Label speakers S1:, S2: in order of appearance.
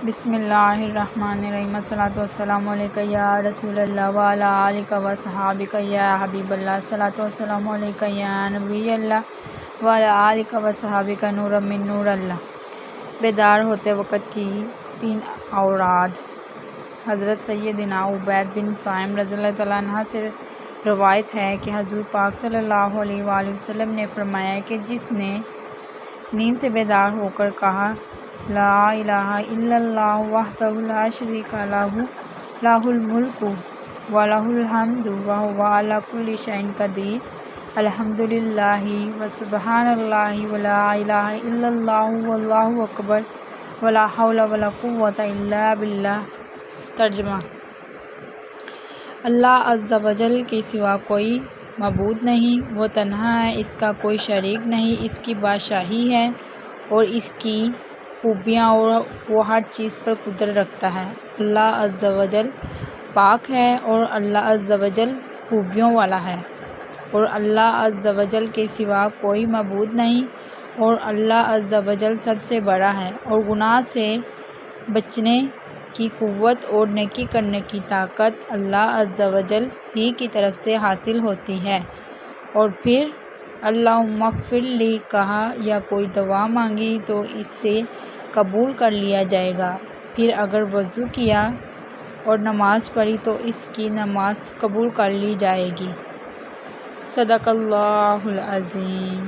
S1: بسم اللہ الرحمن الرحیم الصلاۃ والسلام علیکہ یا رسول اللہ وعلی آلک و صحابک یا حبیب اللہ الصلاۃ والسلام علیکہ یا نبی اللہ وعلی آلک و صحابک نور من نور اللہ۔ بیدار ہوتے وقت کی 3 اوراد۔ حضرت سیدنا عبید بن سائم رضی اللہ تعالیٰ عنہ سے روایت ہے کہ حضور پاک صلی اللہ علیہ وآلہ وسلم نے فرمایا کہ جس نے نیند سے بیدار ہو کر کہا لا الہ الا اللہ وحدہ لا شریک لہ لہ الملک و لہ الحمد وہو علی کل شیء قدیر الحمدللہ وسبحان اللہ ولا الہ الا اللہ واللہ اکبر ولا حول ولا قوۃ الا باللہ۔ ترجمہ: اللہ عز و جل کے سوا کوئی معبود نہیں، وہ تنہا ہے، اس کا کوئی شریک نہیں، اس کی بادشاہی ہے اور اس کی خوبیاں اور وہ ہر چیز پر قدرت رکھتا ہے۔ اللہ عز و جل پاک ہے اور اللہ عز و جل خوبیوں والا ہے، اور اللہ عز و جل کے سوا کوئی معبود نہیں، اور اللہ عز و جل سب سے بڑا ہے، اور گناہ سے بچنے کی قوت اور نیکی کرنے کی طاقت اللہ عز و جل ہی کی طرف سے حاصل ہوتی ہے۔ اور پھر اللہم اغفر لی کہا یا کوئی دعا مانگی تو اس سے قبول کر لیا جائے گا، پھر اگر وضو کیا اور نماز پڑھی تو اس کی نماز قبول کر لی جائے گی۔ صدق اللہ العظیم۔